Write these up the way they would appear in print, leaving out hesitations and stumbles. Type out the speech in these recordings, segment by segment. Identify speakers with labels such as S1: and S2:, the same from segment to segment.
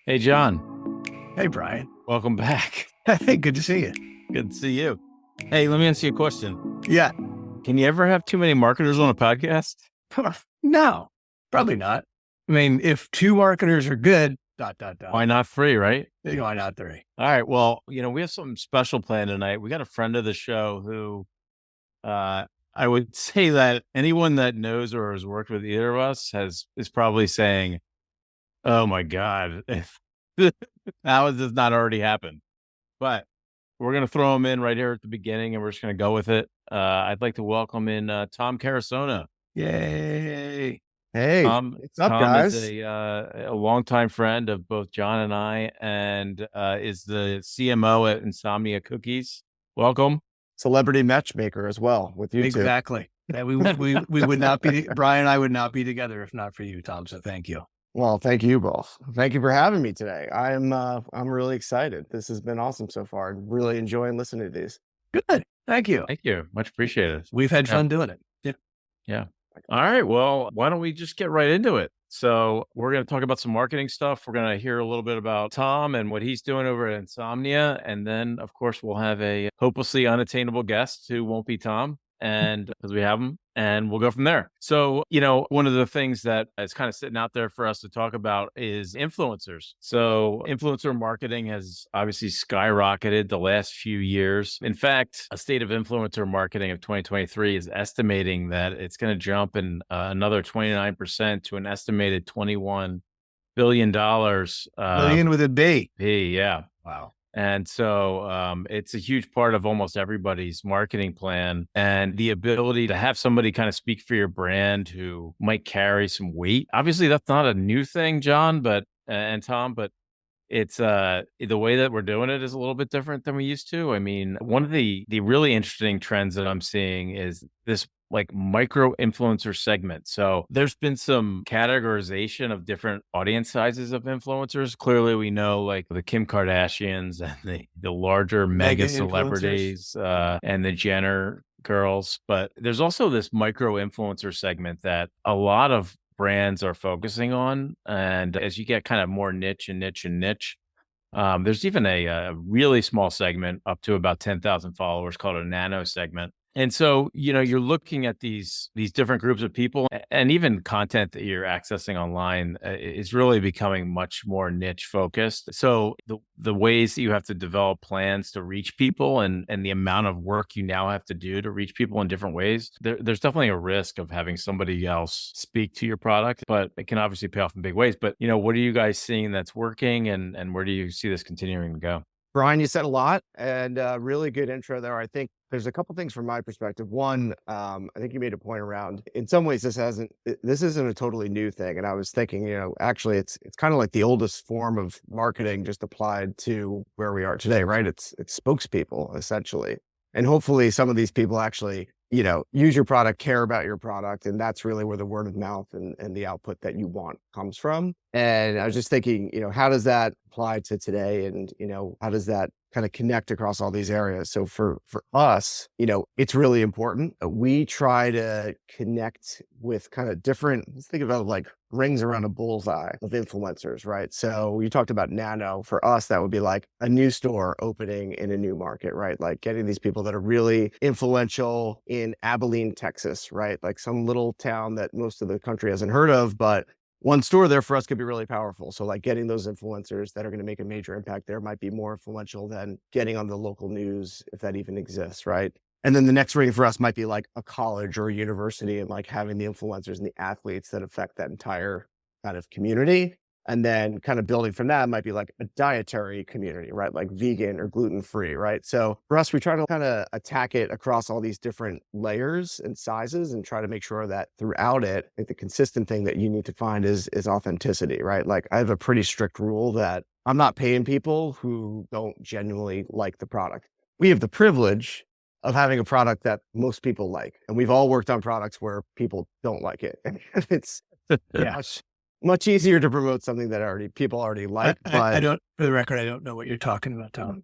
S1: Hey, John,
S2: Hey, Brian.
S1: welcome back.
S2: Hey, good to see you.
S1: Good to see you. Hey, let me ask you a question.
S2: Yeah.
S1: Can you ever have too many marketers on a podcast?
S2: No, probably not. I mean, if two marketers are good, dot, dot, dot,
S1: Why not three, right?
S2: why not three?
S1: All right. Well, we have something special planned tonight. We got a friend of the show who I would say that anyone that knows or has worked with either of us is probably saying, "Oh my God, if how has this not already happened?" But we're going to throw him in right here at the beginning and we're just going to go with it. I'd like to welcome in Tom Carusona.
S2: Yay.
S3: Hey,
S1: Tom,
S3: what's up,
S1: Tom is
S3: guys?
S1: a longtime friend of both John and I, and is the CMO at Insomnia Cookies. Welcome.
S3: Celebrity matchmaker as well with you two.
S2: Exactly. Yeah, we would not be, Brian and I would not be together if not for you, Tom. So thank you.
S3: Well, thank you both. Thank you for having me today. I'm really excited. This has been awesome so far. I'm really enjoying listening to these.
S2: Good. Thank you.
S1: Thank you. Much appreciated.
S2: We've had
S1: Yeah.
S2: fun doing it. Yeah.
S1: Yeah. All right. Well, why don't we just get right into it? So we're going to talk about some marketing stuff. We're going to hear a little bit about Tom and what he's doing over at Insomnia. And then, of course, we'll have a hopelessly unattainable guest who won't be Tom. And because we have him, and we'll go from there. So, one of the things that is kind of sitting out there for us to talk about is influencers. So, influencer marketing has obviously skyrocketed the last few years. In fact, a state of influencer marketing of 2023 is estimating that it's going to jump in another 29% to an estimated $21 billion.
S2: Billion with a B.
S1: Yeah.
S2: Wow.
S1: And so it's a huge part of almost everybody's marketing plan, and the ability to have somebody kind of speak for your brand who might carry some weight. Obviously, that's not a new thing, John, but and Tom, but it's the way that we're doing it is a little bit different than we used to. I mean, one of the really interesting trends that I'm seeing is this like micro influencer segment. So there's been some categorization of different audience sizes of influencers. Clearly, we know like the Kim Kardashians and the larger
S2: Mega
S1: mega
S2: influencers.
S1: celebrities and the Jenner girls, but there's also this micro influencer segment that a lot of brands are focusing on. And as you get kind of more niche and niche and niche, there's even a really small segment up to about 10,000 followers called a nano segment. And so, you're looking at these different groups of people, and even content that you're accessing online is really becoming much more niche focused. So the ways that you have to develop plans to reach people and the amount of work you now have to do to reach people in different ways, there's definitely a risk of having somebody else speak to your product, but it can obviously pay off in big ways. But, what are you guys seeing that's working, and where do you see this continuing to go?
S3: Brian, you said a lot and really good intro there. I think there's a couple things from my perspective. One, I think you made a point around, in some ways, this isn't a totally new thing. And I was thinking, actually it's kind of like the oldest form of marketing just applied to where we are today, right? It's spokespeople essentially. And hopefully some of these people actually, use your product, care about your product. And that's really where the word of mouth and the output that you want comes from. And I was just thinking, how does that apply to today? And, how does that kind of connect across all these areas? So for us, it's really important. We try to connect with kind of different, let's think about like rings around a bullseye of influencers, right? So you talked about nano. For us, that would be like a new store opening in a new market, right? Like getting these people that are really influential in Abilene, Texas, right? Like some little town that most of the country hasn't heard of, but one store there for us could be really powerful. So like getting those influencers that are going to make a major impact there might be more influential than getting on the local news, if that even exists, right? And then the next ring for us might be like a college or a university and like having the influencers and the athletes that affect that entire kind of community. And then kind of building from that might be like a dietary community, right? Like vegan or gluten-free, right? So for us, we try to kind of attack it across all these different layers and sizes and try to make sure that throughout it, I think the consistent thing that you need to find is authenticity, right? Like I have a pretty strict rule that I'm not paying people who don't genuinely like the product. We have the privilege of having a product that most people like. And we've all worked on products where people don't like it. And it's much easier to promote something that people already like.
S2: I don't, for the record, I don't know what you're talking about, Tom.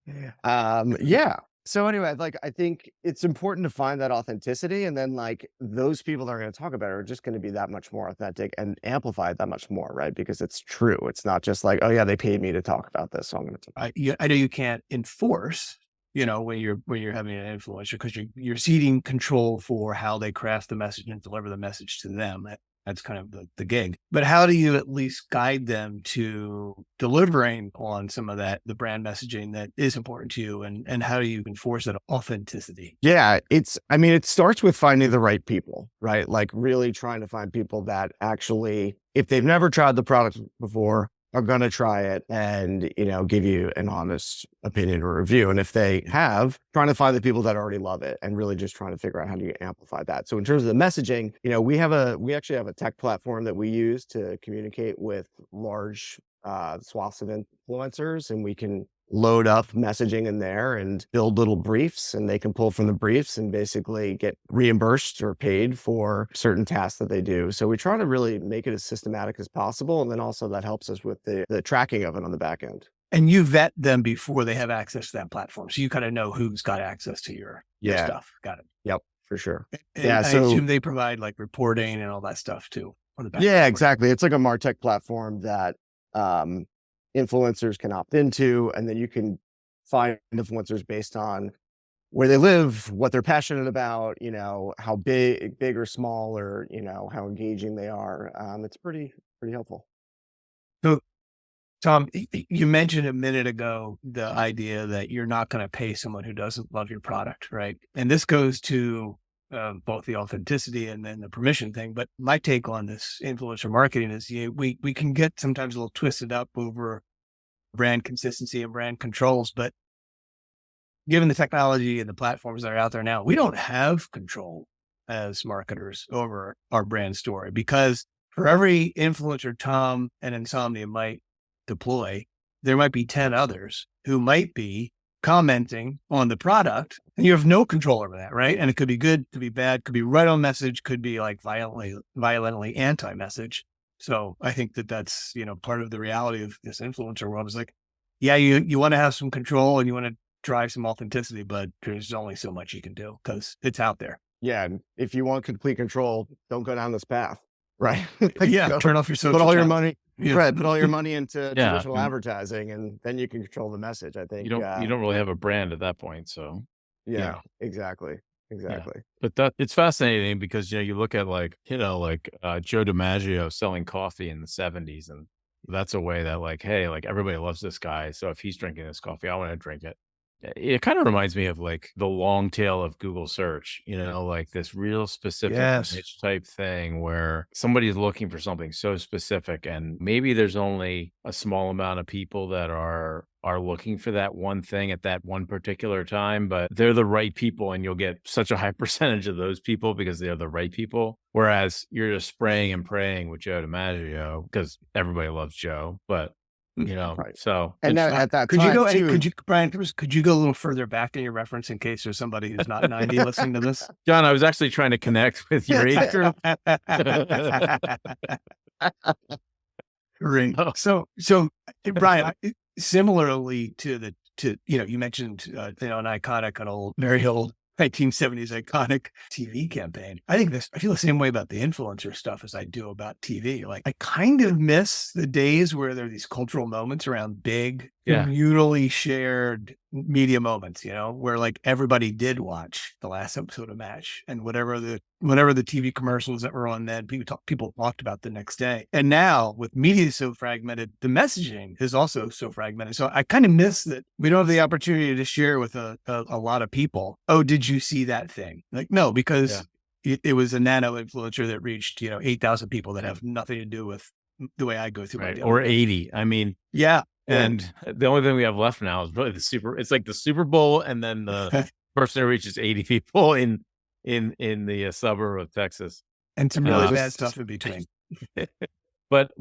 S3: Yeah. So anyway, like I think it's important to find that authenticity, and then like those people that are going to talk about it are just going to be that much more authentic and amplify it that much more, right? Because it's true. It's not just like, oh yeah, they paid me to talk about this, so I'm going to talk.
S2: I know you can't enforce, when you're having an influencer, because you're ceding control for how they craft the message and deliver the message to them. That's kind of the gig. But how do you at least guide them to delivering on some of the brand messaging that is important to you, and how do you enforce that authenticity?
S3: Yeah, it starts with finding the right people, right? Like really trying to find people that actually, if they've never tried the product before, are going to try it and, give you an honest opinion or review. And if they have, trying to find the people that already love it and really just trying to figure out how do you amplify that. So in terms of the messaging, we actually have a tech platform that we use to communicate with large swaths of influencers, and we can load up messaging in there and build little briefs, and they can pull from the briefs and basically get reimbursed or paid for certain tasks that they do. So we try to really make it as systematic as possible. And then also that helps us with the tracking of it on the back end.
S2: And you vet them before they have access to that platform. So you kind of know who's got access to your stuff. Got it.
S3: Yep, for sure.
S2: And I assume they provide like reporting and all that stuff too on the back end.
S3: Exactly. It's like a MarTech platform that influencers can opt into, and then you can find influencers based on where they live, what they're passionate about, how big or small, or, how engaging they are. It's pretty helpful.
S2: So Tom, you mentioned a minute ago the idea that you're not going to pay someone who doesn't love your product, right? And this goes to both the authenticity and then the permission thing. But my take on this influencer marketing is we can get sometimes a little twisted up over brand consistency and brand controls. But given the technology and the platforms that are out there now, we don't have control as marketers over our brand story, because for every influencer Tom and Insomnia might deploy, there might be 10 others who might be commenting on the product, and you have no control over that, right? And it could be good, could be bad, could be right on message, could be like violently anti-message. So I think that's, part of the reality of this influencer world is like, yeah, you want to have some control and you want to drive some authenticity, but there's only so much you can do because it's out there.
S3: Yeah. And if you want complete control, don't go down this path. Right.
S2: Turn off your social.
S3: Put all your
S2: channels.
S3: money.
S2: Yeah.
S3: Right. Put all your money into
S1: Yeah.
S3: traditional advertising, and then you can control the message. I think
S1: You don't really have a brand at that point. So
S3: yeah. Exactly.
S1: But it's fascinating because, you look at Joe DiMaggio selling coffee in the 70s, and that's a way that hey, everybody loves this guy. So if he's drinking this coffee, I want to drink it. It kind of reminds me of the long tail of Google search, this real specific niche type thing where somebody's looking for something so specific, and maybe there's only a small amount of people that are looking for that one thing at that one particular time, but they're the right people, and you'll get such a high percentage of those people because they're the right people. Whereas you're just spraying and praying with Joe DiMaggio because everybody loves Joe, but
S3: Right.
S1: So
S3: and then at that
S2: could
S3: time,
S2: you go,
S3: too,
S2: Brian, could you go a little further back in your reference in case there's somebody who's not 90 listening to this?
S1: John, I was actually trying to connect with your age group.
S2: Great. So Brian, similarly to you mentioned, an iconic, very old 1970s iconic TV campaign. I feel the same way about the influencer stuff as I do about TV. I kind of miss the days where there are these cultural moments around big, communally shared media moments, where everybody did watch the last episode of MASH, and whatever the TV commercials that were on then, people talked about the next day. And now with media so fragmented, the messaging is also so fragmented. So I kind of miss that we don't have the opportunity to share with a lot of people. Oh, did you see that thing? No, because it was a nano influencer that reached, 8,000 people that have nothing to do with the way I go through my day.
S1: Or 80. I mean, and the only thing we have left now is really it's like the Super Bowl, and then the person who reaches 80 people in the suburb of Texas,
S2: and some really bad stuff in between.
S1: But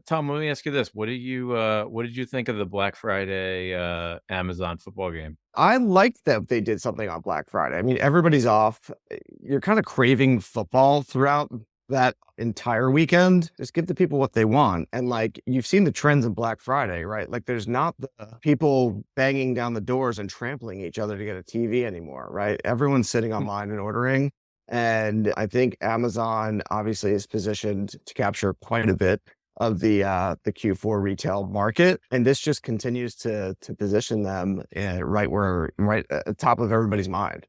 S1: Tom, let me ask you this: what did you think of the Black Friday Amazon football game?
S3: I liked that they did something on Black Friday. I mean, everybody's off. You're kind of craving football throughout that entire weekend, just give the people what they want. And like, you've seen the trends in Black Friday, right? Like there's not the people banging down the doors and trampling each other to get a TV anymore, right? Everyone's sitting online and ordering. And I think Amazon obviously is positioned to capture quite a bit of the Q4 retail market, and this just continues to position them right at the top of everybody's mind.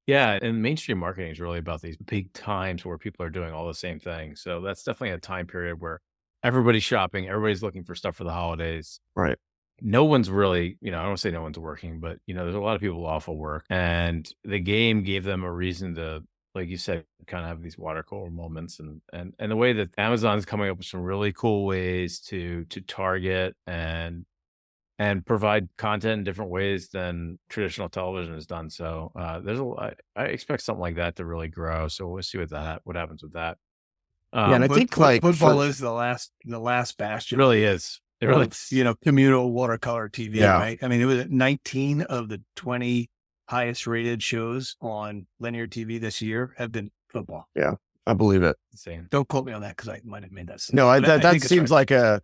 S1: Yeah, and mainstream marketing is really about these big times where people are doing all the same thing. So that's definitely a time period where everybody's shopping, everybody's looking for stuff for the holidays.
S3: Right.
S1: No one's really, I don't want to say no one's working, but there's a lot of people off of work, and the game gave them a reason to, like you said, kind of have these water cooler moments, and the way that Amazon's coming up with some really cool ways to target and provide content in different ways than traditional television has done. So I expect something like that to really grow. So we'll see what happens with that.
S3: Yeah, and I think
S2: football is the last bastion.
S1: It really is. It really,
S2: communal watercolor TV,
S3: Yeah.
S2: right? I mean, it was 19 of the 20 highest rated shows on linear TV this year have been football.
S3: Yeah, I believe it.
S1: insane.
S2: Don't quote me on that because I might have made that.
S3: No,
S2: But I
S3: that
S2: think it's
S3: seems
S2: right.
S3: like a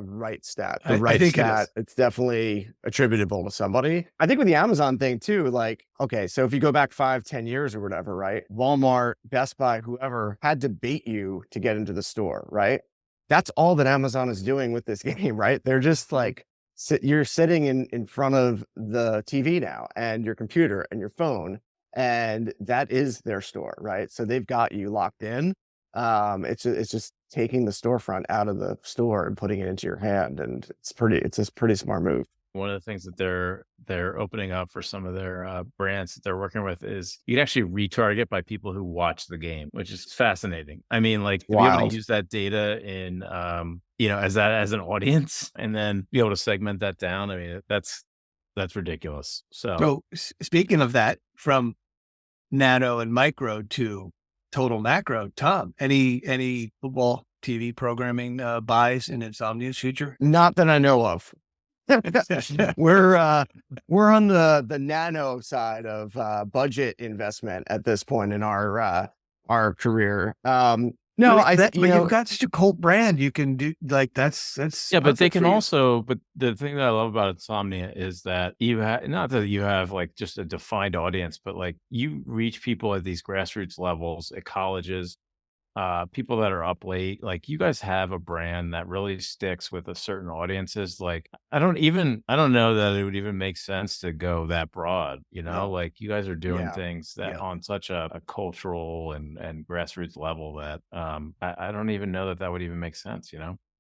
S3: right stat. The
S2: I
S3: right
S2: think it
S3: stat.
S2: is.
S3: It's definitely attributable to somebody. I think with the Amazon thing too, like, okay, so if you go back 5-10 years or whatever, right? Walmart, Best Buy, whoever had to bait you to get into the store, right? That's all that Amazon is doing with this game, right? They're just like, you're sitting in front of the TV now and your computer and your phone, and that is their store, right? So they've got you locked in. It's just taking the storefront out of the store and putting it into your hand, and it's a pretty smart move.
S1: One of the things that they're opening up for some of their brands that they're working with is you can actually retarget by people who watch the game, which is fascinating. I mean, like to be able
S3: Wild.
S1: to use that data in as an audience, and then be able to segment that down. I mean, that's ridiculous.
S2: So speaking of that, from nano and micro to total macro, Tom, any football TV programming buys in Insomnia's future?
S3: Not that I know of. We're on the nano side of budget investment at this point in our career. No,
S2: you've got such a cult brand. You can do like that's
S1: yeah, but they
S2: perfect
S1: can
S2: for you.
S1: also. But the thing that I love about Insomnia is that you have not that you have like just a defined audience, but like you reach people at these grassroots levels at colleges, people that are up late. Like you guys have a brand that really sticks with a certain audiences. Like I don't know that it would even make sense to go that broad.
S2: No.
S1: Like you guys are doing
S3: Yeah.
S1: things that
S2: Yeah.
S1: on such a cultural and grassroots level that I don't even know that would even make sense.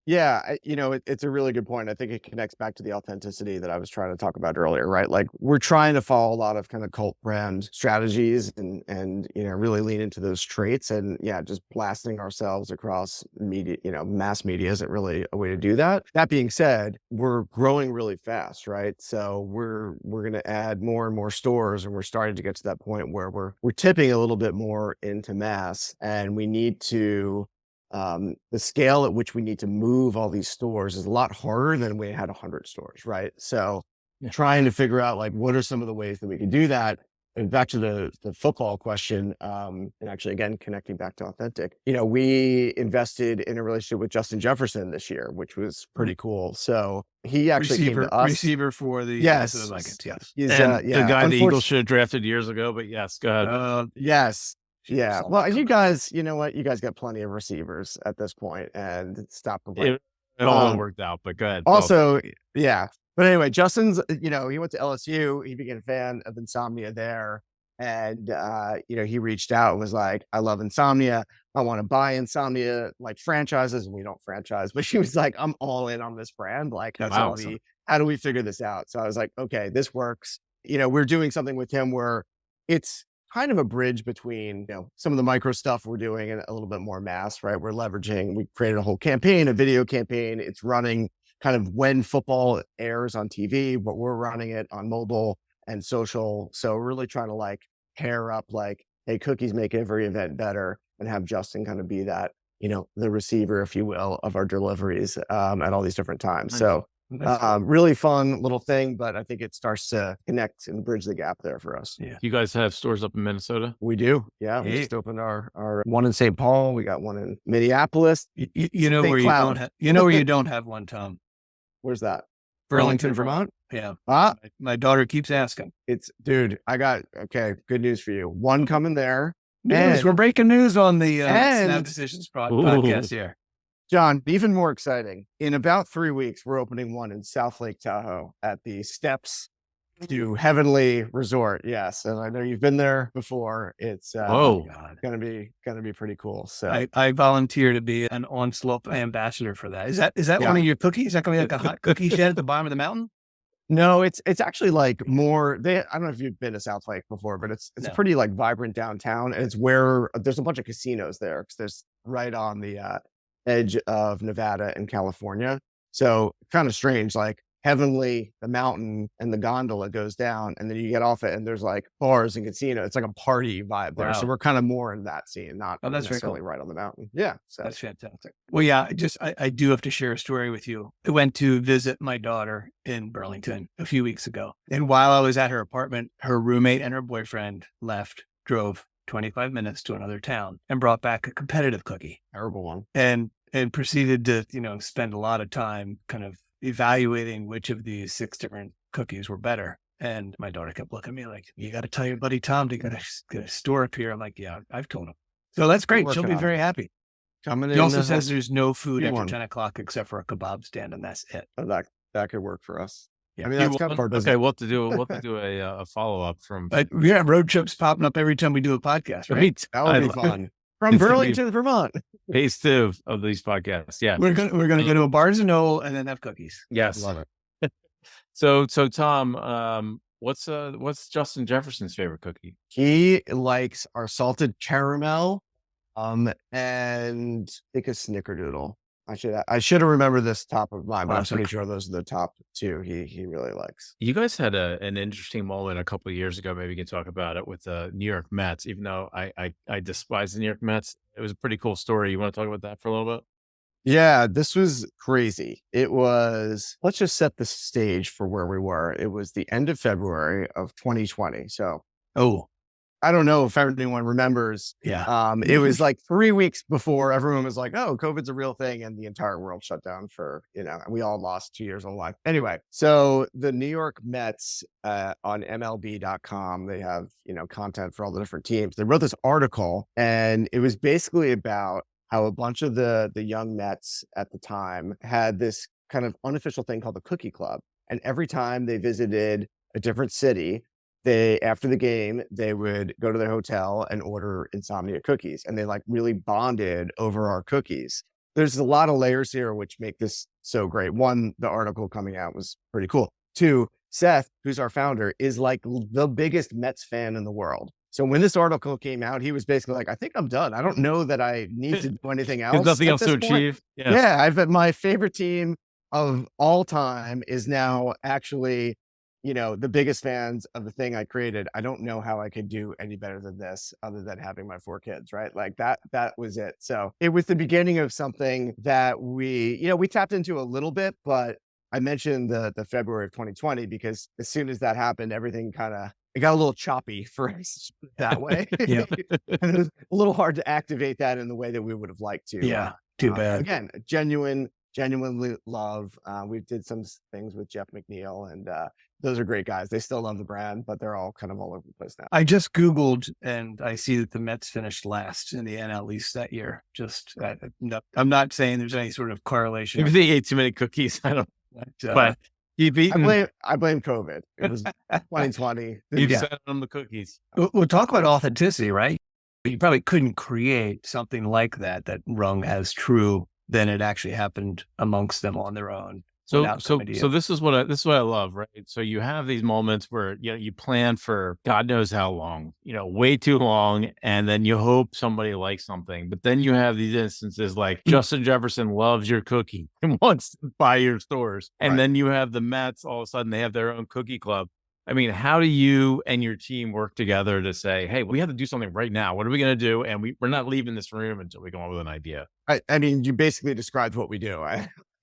S3: Yeah, it's a really good point. I think it connects back to the authenticity that I was trying to talk about earlier, right? Like we're trying to follow a lot of kind of cult brand strategies and really lean into those traits, and yeah, just blasting ourselves across media, mass media isn't really a way to do that. That being said, we're growing really fast, right? So we're going to add more and more stores, and we're starting to get to that point where we're tipping a little bit more into mass, and we need to the scale at which we need to move all these stores is a lot harder than we had 100 stores, right? So
S1: Yeah.
S3: trying to figure out like what are some of the ways that we can do that. And back to the football question, and actually again connecting back to authentic, we invested in a relationship with Justin Jefferson this year, which was pretty cool. So he actually came to us.
S2: Receiver for the
S3: Yes.
S2: for the Vikings. Yes.
S3: He's,
S1: And the guy the Eagles
S3: unfortunately-
S1: should have drafted years ago. But yes, go ahead.
S3: Yes. Yeah.
S2: Saw
S3: Well,
S2: that
S3: you
S2: coming.
S3: guys, you know what? You guys got plenty of receivers at this point, and stop complaining.
S1: It all worked out, but go ahead.
S3: Also, yeah. But anyway, Justin's, he went to LSU. He became a fan of Insomnia there. And, he reached out and was like, I love Insomnia. I want to buy Insomnia like franchises. And we don't franchise, but he was like, I'm all in on this brand. Like,
S2: That's
S3: how
S2: awesome.
S3: do we figure this out? So I was like, okay, this works. We're doing something with him where it's kind of a bridge between, some of the micro stuff we're doing and a little bit more mass, right? We created a whole campaign, a video campaign. It's running kind of when football airs on TV, but we're running it on mobile and social. So we're really trying to like pair up like, hey, cookies make every event better, and have Justin kind of be that, the receiver, if you will, of our deliveries at all these different times.
S1: Nice.
S3: So
S2: That's cool.
S3: Really fun little thing, but I think it starts to connect and bridge the gap there for us.
S2: Yeah.
S1: You guys have stores up in Minnesota?
S3: We do. Yeah. We
S2: Hey.
S3: just opened our one in St. Paul. We got one in Minneapolis.
S2: You know
S3: St.
S2: where
S3: Cloud.
S2: you don't have, you know where you don't have one, Tom?
S3: Where's that?
S2: Burlington, Vermont. Yeah.
S3: Ah,
S2: My daughter keeps asking.
S3: dude, okay. Good news for you. One coming there.
S2: News.
S3: And-
S2: We're breaking news on the
S3: and-
S2: Snap Decisions podcast here.
S3: John, even more exciting. In about 3 weeks, we're opening one in South Lake Tahoe at the steps to Heavenly Resort. Yes. And I know you've been there before. It's
S1: Whoa.
S2: God.
S3: gonna be pretty cool. So
S2: I volunteer to be an on-slope ambassador for that. Is that
S3: Yeah.
S2: one of your cookies? Is that going to be like a hot cookie shed at the bottom of the mountain?
S3: no, it's actually like more I don't know if you've been to South Lake before, but it's
S2: No.
S3: a pretty like vibrant downtown. And it's where there's a bunch of casinos there because there's right on the edge of Nevada and California. So kind of strange, like Heavenly, the mountain and the gondola goes down, and then you get off it and there's like bars and casino. It's like a party vibe there. So
S2: Wow.
S3: we're kind of more in that scene, not
S2: Oh, that's very
S3: necessarily right on the mountain. Yeah. So
S2: That's fantastic. Well, yeah, I do have to share a story with you. I went to visit my daughter in Burlington a few weeks ago. And while I was at her apartment, her roommate and her boyfriend drove 25 minutes to another town and brought back a competitive cookie
S3: terrible one.
S2: and proceeded to, spend a lot of time kind of evaluating which of these 6 different cookies were better. And my daughter kept looking at me like, you got to tell your buddy Tom to get a store up here. I'm like, yeah, I've told him. So that's great. She'll
S3: Working
S2: be
S3: on it.
S2: very happy.
S3: Coming
S2: He
S3: in.
S2: also says there's no food
S3: Good
S2: after
S3: one.
S2: 10 o'clock except for a kebab stand, and that's it.
S3: that could work for us.
S2: Yeah.
S3: I mean,
S1: You
S3: that's kind of our
S1: want-
S3: business.
S1: okay, we'll have to do a follow up from.
S2: But yeah, road trips popping up every time we do a podcast, right?
S1: Right.
S3: That would
S1: I
S3: be
S1: lo-
S3: fun. From
S1: It's gonna be-
S3: Burlington, Vermont.
S1: Phase 2 of these podcasts. Yeah.
S2: We're gonna go to a Barnes and Noble and then have cookies.
S1: Yes.
S3: Love it.
S1: So Tom, what's Justin Jefferson's favorite cookie?
S3: He likes our salted caramel, and I think a snickerdoodle. I should have remembered this top of mind, but I'm pretty
S2: Classic.
S3: sure those are the top 2 he really likes.
S1: You guys had an interesting moment a couple of years ago. Maybe you can talk about it with the New York Mets. Even though I despise the New York Mets, it was a pretty cool story. You want to talk about that for a little bit?
S3: Yeah, this was crazy. Let's just set the stage for where we were. It was the end of February of 2020. So
S2: Oh,
S3: I don't know if anyone remembers.
S2: yeah.
S3: It was like 3 weeks before everyone was like, oh, COVID's a real thing. And the entire world shut down for, and we all lost 2 years of life. Anyway, so the New York Mets on MLB.com, they have, content for all the different teams. They wrote this article and it was basically about how a bunch of the young Mets at the time had this kind of unofficial thing called the Cookie Club. And every time they visited a different city, after the game, they would go to their hotel and order Insomnia cookies. And they like really bonded over our cookies. There's a lot of layers here, which make this so great. One, the article coming out was pretty cool. 2, Seth, who's our founder, is like the biggest Mets fan in the world. So when this article came out, he was basically like, I think I'm done. I don't know that I need to do anything else.
S1: There's nothing
S3: at
S1: else
S3: this
S1: to
S3: point."
S1: achieve.
S3: Yeah, my favorite team of all time is now actually, the biggest fans of the thing I created. I don't know how I could do any better than this other than having my 4 kids, right? Like that was it. So it was the beginning of something that we tapped into a little bit, but I mentioned the February of 2020 because as soon as that happened, everything it got a little choppy for us that way.
S2: Yeah.
S3: And it was a little hard to activate that in the way that we would have liked to.
S2: Yeah. Too bad.
S3: Again, genuinely love. We did some things with Jeff McNeil, and those are great guys. They still love the brand, but they're all kind of all over the place now.
S2: I just Googled and I see that the Mets finished last in the NL East that year. No, I'm not saying there's any sort of correlation.
S1: Maybe they ate too many cookies. I don't.
S2: But,
S1: But you've eaten.
S3: I blame COVID. It was 2020.
S1: You've
S2: Yeah.
S1: set on the cookies.
S2: we'll talk about authenticity, right? You probably couldn't create something like that rung as true than it actually happened amongst them on their own.
S1: So
S2: without coming to you.
S1: this is what I love, right? So you have these moments where you plan for God knows how long, way too long, and then you hope somebody likes something. But then you have these instances like Justin Jefferson loves your cookie and wants to buy your stores, and
S3: Right.
S1: then you have the Mets. All of a sudden, they have their own cookie club. I mean, how do you and your team work together to say, "Hey, we have to do something right now. What are we going to do?" And we're not leaving this room until we come up with an idea.
S3: I mean, you basically described what we do.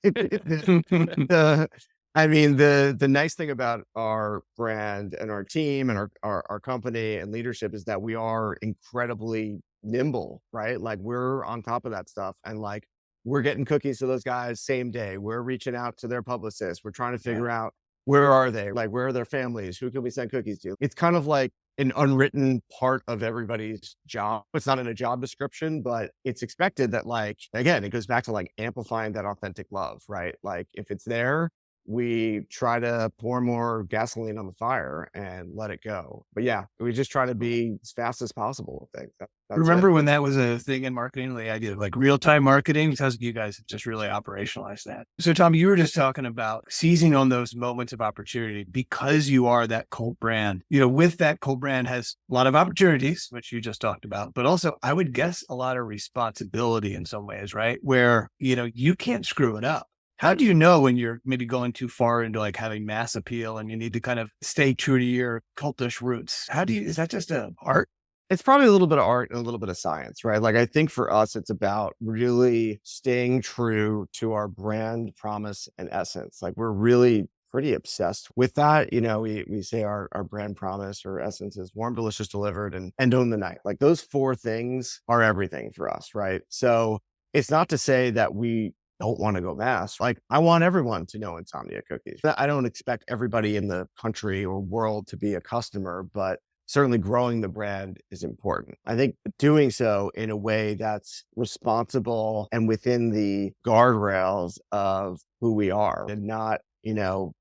S3: The I mean, the nice thing about our brand and our team and our company and leadership is that we are incredibly nimble, right? Like we're on top of that stuff and like we're getting cookies to those guys same day. We're reaching out to their publicists. We're trying to
S2: Yeah.
S3: figure out where are they? Like where are their families? Who can we send cookies to? It's kind of like an unwritten part of everybody's job. It's not in a job description, but it's expected that like again, it goes back to like amplifying that authentic love, right? Like if it's there, we try to pour more gasoline on the fire and let it go. But yeah, we just try to be as fast as possible with things. That's it.
S2: Remember when that was a thing in marketing, the idea of like real-time marketing? Because you guys have just really operationalized that. So Tom, you were just talking about seizing on those moments of opportunity because you are that cult brand. With that cult brand has a lot of opportunities, which you just talked about, but also I would guess a lot of responsibility in some ways, right? Where, you can't screw it up. How do you know when you're maybe going too far into like having mass appeal and you need to kind of stay true to your cultish roots? Is that just an art?
S3: It's probably a little bit of art and a little bit of science, right? Like I think for us, it's about really staying true to our brand promise and essence. Like we're really pretty obsessed with that. We say our brand promise or essence is warm, delicious, delivered, and own the night. Like those four things are everything for us, right? So it's not to say that we don't want to go mass. Like I want everyone to know Insomnia Cookies. I don't expect everybody in the country or world to be a customer, but certainly growing the brand is important. I think doing so in a way that's responsible and within the guardrails of who we are and not,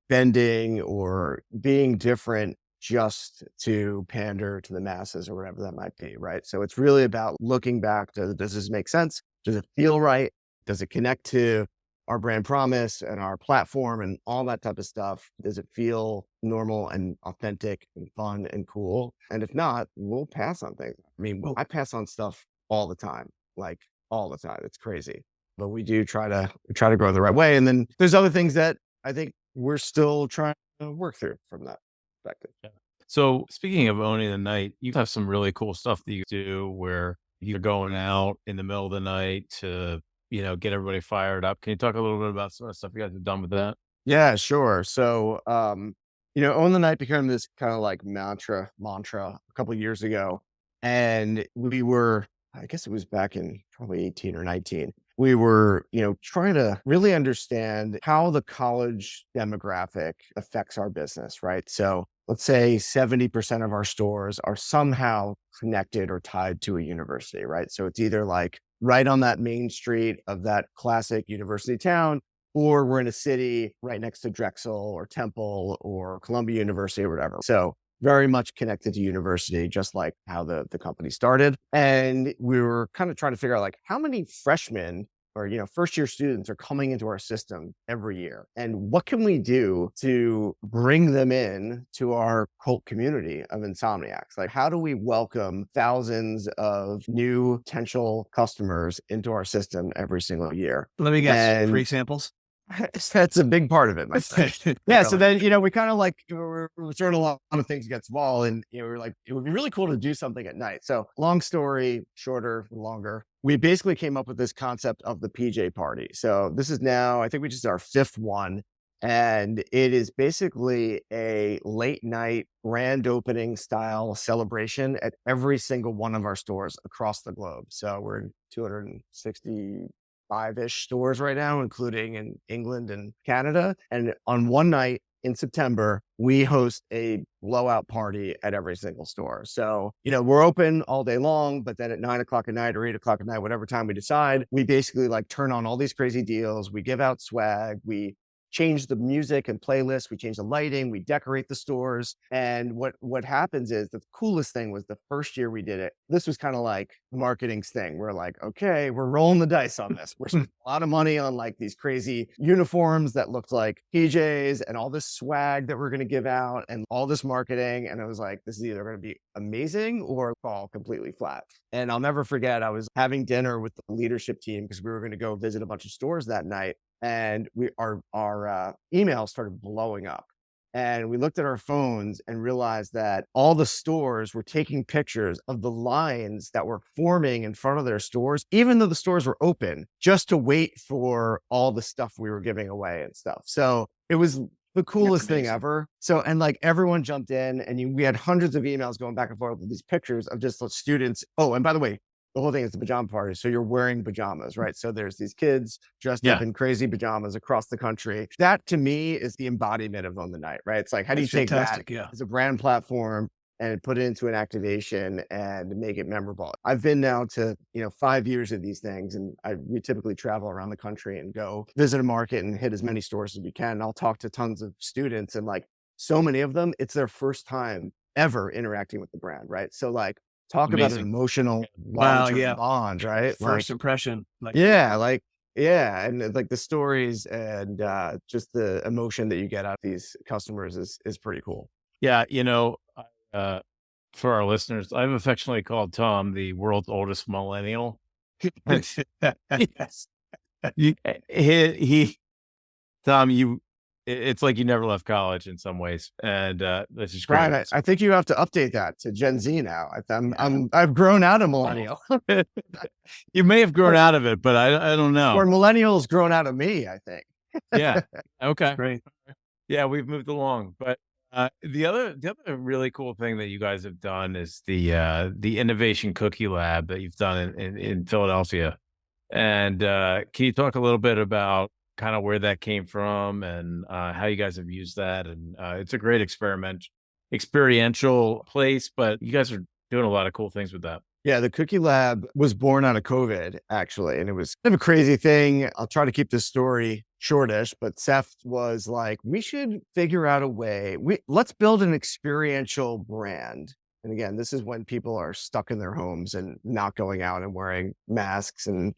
S3: bending or being different just to pander to the masses or whatever that might be, right? So it's really about looking back to, does this make sense? Does it feel right? Does it connect to our brand promise and our platform and all that type of stuff? Does it feel normal and authentic and fun and cool? And if not, we'll pass on things. I mean, I pass on stuff all the time, like all the time. It's crazy, but we do try to grow the right way. And then there's other things that I think we're still trying to work through from that perspective.
S1: Yeah. So speaking of owning the night, you have some really cool stuff that you do where you're going out in the middle of the night to, get everybody fired up. Can you talk a little bit about some of the stuff you guys have done with that?
S3: Yeah, sure. So, Own the Night became this kind of like mantra a couple of years ago. And I guess it was back in probably 18 or 19. We were, trying to really understand how the college demographic affects our business, right? So let's say 70% of our stores are somehow connected or tied to a university, right? So it's either like right on that main street of that classic university town, or we're in a city right next to Drexel or Temple or Columbia University or whatever. So very much connected to university, just like how the company started. And we were kind of trying to figure out like how many freshmen or, first year students are coming into our system every year. And what can we do to bring them in to our cult community of insomniacs? Like, how do we welcome thousands of new potential customers into our system every single year?
S2: Let me guess, free samples?
S3: That's a big part of it, my friend. Yeah. So then, we kind of like, we're throwing a lot of things against the wall and, we were like, it would be really cool to do something at night. So long story, shorter, longer. We basically came up with this concept of the PJ party. So this is now, I think we just did our fifth one. And it is basically a late night grand opening style celebration at every single one of our stores across the globe. So we're in 265-ish stores right now, including in England and Canada. And on one night in September, we host a blowout party at every single store. So, we're open all day long, but then at 9:00 at night or 8:00 at night, whatever time we decide, we basically like turn on all these crazy deals. We give out swag. We change the music and playlists. We change the lighting. We decorate the stores. And what happens is the coolest thing was the first year we did it. This was kind of like marketing's thing. We're like, okay, we're rolling the dice on this. We're spending a lot of money on like these crazy uniforms that looked like PJs and all this swag that we're going to give out and all this marketing. And it was like, this is either going to be amazing or fall completely flat. And I'll never forget, I was having dinner with the leadership team because we were going to go visit a bunch of stores that night. And our email started blowing up. And we looked at our phones and realized that all the stores were taking pictures of the lines that were forming in front of their stores, even though the stores were open, just to wait for all the stuff we were giving away and stuff. So it was the coolest thing
S2: amazing.
S3: ever. So, and like everyone jumped in and we had hundreds of emails going back and forth with these pictures of just the students. Oh, and by the way, the whole thing is the pajama party. So you're wearing pajamas, right? So there's these kids dressed up
S1: Yeah.
S3: in crazy pajamas across the country. That to me is the embodiment of Own the Night, right? It's like, how do you
S2: That's
S3: take that
S2: fantastic. Yeah.
S3: as a brand platform and put it into an activation and make it memorable? I've been now to, 5 years of these things, and we typically travel around the country and go visit a market and hit as many stores as we can. And I'll talk to tons of students, and like so many of them, it's their first time ever interacting with the brand, right? So like, talk about an
S1: Amazing.
S3: emotional
S2: Wow.
S3: long-term
S2: Yeah.
S3: bond, right?
S2: First impression. Like,
S3: Yeah, like, yeah, and like the stories and just the emotion that you get out of these customers is pretty cool.
S1: Yeah. Uh, for our listeners, I've affectionately called Tom the world's oldest millennial.
S2: yes.
S1: He Tom, it's like you never left college in some ways, and this is great.
S3: Brian, I think you have to update that to Gen Z now. I've grown out of millennial,
S1: You may have grown out of it, but I don't
S3: or
S1: know.
S3: millennials grown out of me, I think.
S1: Yeah. Okay.
S2: Great.
S1: Yeah, we've moved along, but the other really cool thing that you guys have done is the innovation cookie lab that you've done in Philadelphia. And can you talk a little bit about kind of where that came from and how you guys have used that? And it's a great experiential place, but you guys are doing a lot of cool things with that.
S3: Yeah, the Cookie Lab was born out of COVID, actually. And it was kind of a crazy thing. I'll try to keep this story shortish, but Seth was like, we should figure out a way. Let's build an experiential brand. And again, this is when people are stuck in their homes and not going out and wearing masks, and,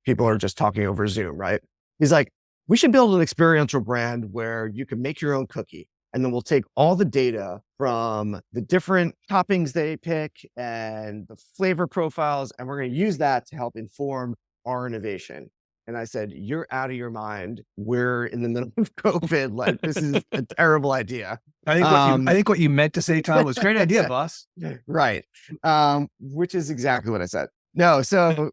S3: people are just talking over Zoom, right? He's like, we should build an experiential brand where you can make your own cookie. And then we'll take all the data from the different toppings they pick and the flavor profiles, and we're going to use that to help inform our innovation. And I said, you're out of your mind. We're in the middle of COVID. Like, this is a terrible idea.
S2: I think what you meant to say, Tom, was great idea, boss.
S3: Right. Which is exactly what I said. No, so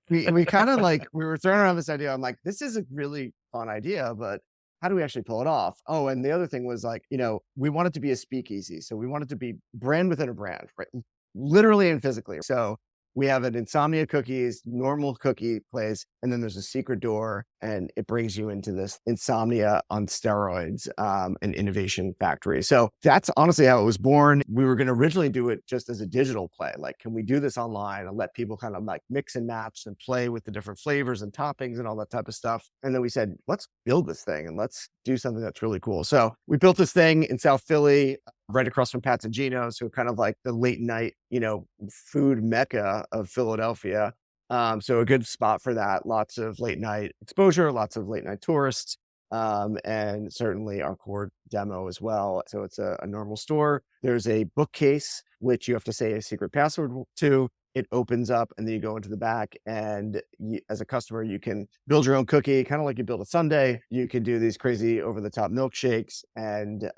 S3: we kind of like, we were throwing around this idea. I'm like, this is a really fun idea, but how do we actually pull it off? Oh, and the other thing was like, we want it to be a speakeasy. So we want it to be brand within a brand, right? Literally and physically. So we have an Insomnia Cookies, normal cookie place, and then there's a secret door, and it brings you into this Insomnia on steroids, an innovation factory. So that's honestly how it was born. We were going to originally do it just as a digital play. Like, can we do this online and let people kind of like mix and match and play with the different flavors and toppings and all that type of stuff? And then we said, let's build this thing and let's do something that's really cool. So we built this thing in South Philly, right across from Pat's and Gino's, so kind of like the late night, food mecca of Philadelphia. So a good spot for that. Lots of late night exposure, lots of late night tourists, and certainly our core demo as well. So it's a normal store. There's a bookcase, which you have to say a secret password to. It opens up, and then you go into the back, and as a customer, you can build your own cookie, kind of like you build a sundae. You can do these crazy over-the-top milkshakes, and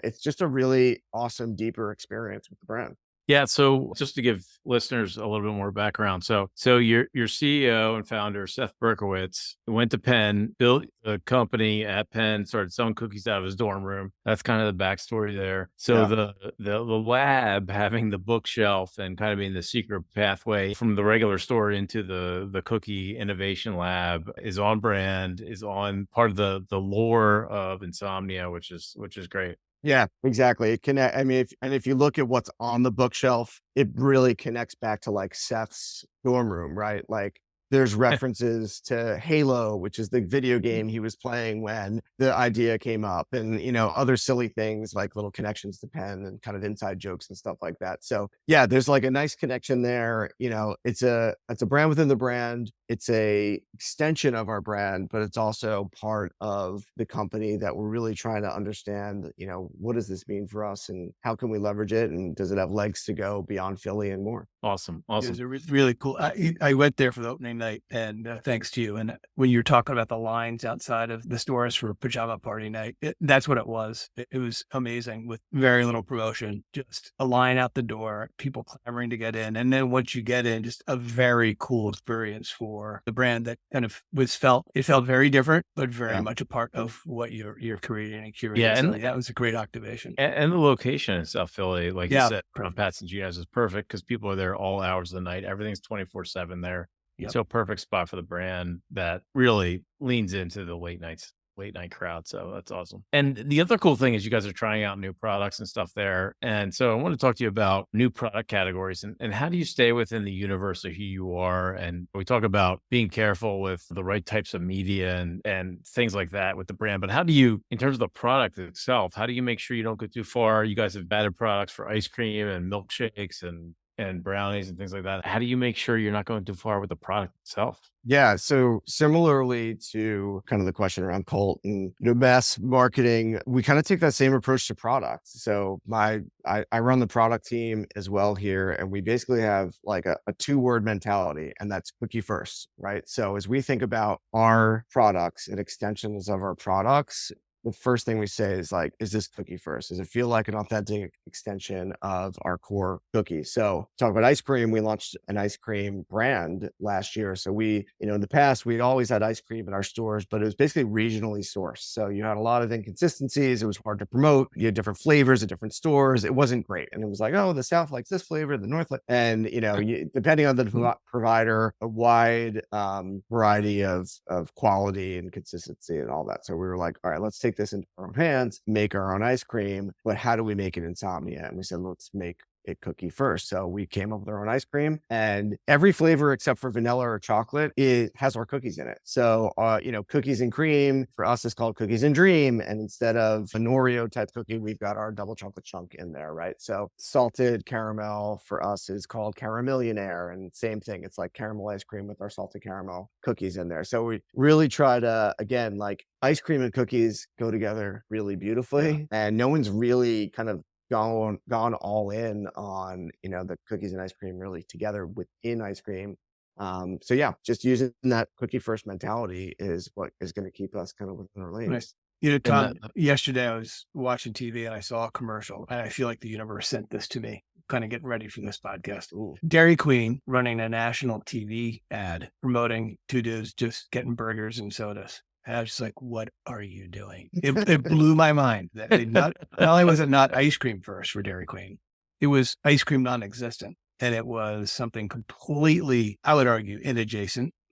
S3: it's just a really awesome, deeper experience with the brand.
S1: Yeah, so just to give listeners a little bit more background. So your CEO and founder, Seth Berkowitz, went to Penn, built a company at Penn, started selling cookies out of his dorm room. That's kind of the backstory there. So
S3: Yeah.
S1: the lab having the bookshelf and kind of being the secret pathway from the regular store into the cookie innovation lab is on brand, is on part of the lore of Insomnia, which is great.
S3: Yeah, exactly. It connect. I mean, if you look at what's on the bookshelf, it really connects back to like Seth's dorm room, right? Like, there's references to Halo, which is the video game he was playing when the idea came up, and other silly things like little connections to Penn and kind of inside jokes and stuff like that. So yeah, there's like a nice connection there. It's a brand within the brand. It's a extension of our brand, but it's also part of the company that we're really trying to understand, what does this mean for us and how can we leverage it? And does it have legs to go beyond Philly and more?
S1: Awesome.
S2: It was a really cool. I went there for the opening night, and thanks to you. And when you're talking about the lines outside of the stores for pajama party night, that's what it was. It was amazing with very little promotion, just a line out the door, people clamoring to get in. And then once you get in, just a very cool experience for the brand that kind of it felt very different, but very much a part of what you're creating and curating.
S1: Yeah,
S2: So
S1: and
S2: that was a great activation.
S1: and the location in South Philly, like you
S2: Yeah,
S1: said, on
S2: perfect.
S1: Pat's and Gino's is perfect because people are there all hours of the night. Everything's 24/7 there.
S2: Yep.
S1: So perfect spot for the brand that really leans into the late night crowd. So that's awesome. And the other cool thing is you guys are trying out new products and stuff there. And so I want to talk to you about new product categories and how do you stay within the universe of who you are? And we talk about being careful with the right types of media and things like that with the brand. But how do you, in terms of the product itself, how do you make sure you don't go too far? You guys have battered products for ice cream and milkshakes and brownies and things like that. How do you make sure you're not going too far with the product itself?
S3: Yeah. So similarly to kind of the question around cult and mass marketing, we kind of take that same approach to products. So I run the product team as well here, and we basically have like a 2-word mentality, and that's cookie first, right? So as we think about our products and extensions of our products, the first thing we say is like, is this cookie first? Does it feel like an authentic extension of our core cookies? So talk about ice cream. We launched an ice cream brand last year. So we, in the past, we'd always had ice cream in our stores, but it was basically regionally sourced. So you had a lot of inconsistencies. It was hard to promote. You had different flavors at different stores. It wasn't great. And it was like, oh, the South likes this flavor, the North, and depending on the provider, a wide variety of quality and consistency and all that. So we were like, all right, let's take this into our own hands, make our own ice cream, but how do we make it Insomnia? And we said, let's make it cookie first. So we came up with our own ice cream, and every flavor except for vanilla or chocolate, it has our cookies in it. So, cookies and cream for us is called cookies and dream. And instead of an Oreo type cookie, we've got our double chocolate chunk in there, right? So salted caramel for us is called Caramillionaire, and same thing. It's like caramel ice cream with our salted caramel cookies in there. So we really try to, again, like ice cream and cookies go together really beautifully, and no one's really kind of gone all in on, the cookies and ice cream really together within ice cream. So yeah, just using that cookie first mentality is what is going to keep us kind of within our lanes.
S2: Nice. Tom, yesterday I was watching TV and I saw a commercial, and I feel like the universe sent this to me, kind of getting ready for this podcast.
S3: Ooh.
S2: Dairy Queen running a national TV ad promoting 2 dudes just getting burgers and sodas. And I was just like, what are you doing? It blew my mind that not only was it not ice cream first for Dairy Queen, it was ice cream non-existent. And it was something completely, I would argue,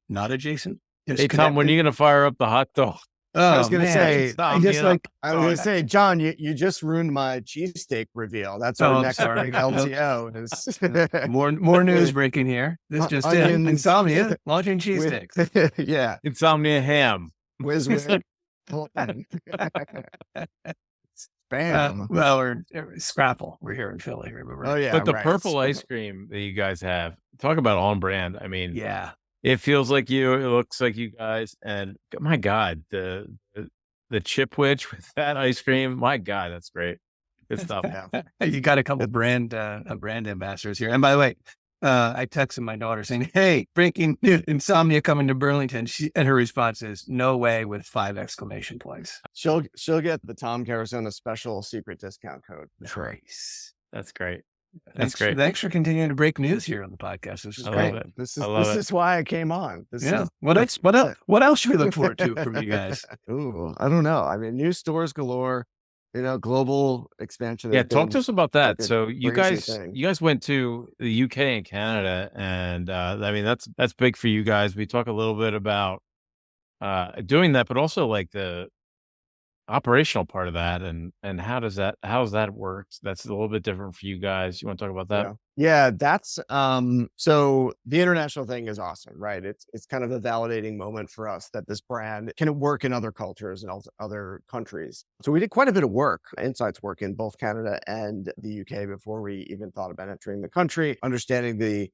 S2: not adjacent.
S1: Hey, Tom, when are you going to fire up the hot dog?
S3: I was going to
S2: man.
S3: say, John, you just ruined my cheesesteak reveal. That's our next big LTO. Is
S2: more news breaking here. This just in. Insomnia launching cheesesteaks.
S3: Yeah.
S1: Insomnia ham.
S3: Whiz. Bam.
S2: Or Scrapple. We're here in Philly, remember?
S3: Oh, yeah.
S1: But the purple ice cream that you guys have, talk about on brand. I mean,
S2: yeah.
S1: It feels like you. It looks like you guys. And my God, the Chipwich with that ice cream. My God, that's great. Good stuff.
S2: You got a couple brand ambassadors here. And by the way, I texted my daughter saying, "Hey, breaking news: Insomnia coming to Burlington." And her response is, "No way!" with 5 exclamation points.
S3: She'll get the Tom Carusona special secret discount code.
S2: Nice.
S1: That's great.
S2: That's great. Thanks for continuing to break news here on the podcast. This is great.
S3: This is why I came on.
S2: What else should we look forward to from you guys?
S3: Ooh, I don't know. I mean, new stores galore. Global expansion.
S1: Yeah, talk to us about that. So you guys went to the UK and Canada, and I mean that's big for you guys. We talk a little bit about doing that, but also like the operational part of that, and how's that works? That's a little bit different for you guys. You want to talk about that?
S3: Yeah, that's so the international thing is awesome, right? It's kind of a validating moment for us that this brand can work in other cultures and other countries. So we did quite a bit of work, insights work in both Canada and the UK before we even thought about entering the country, understanding the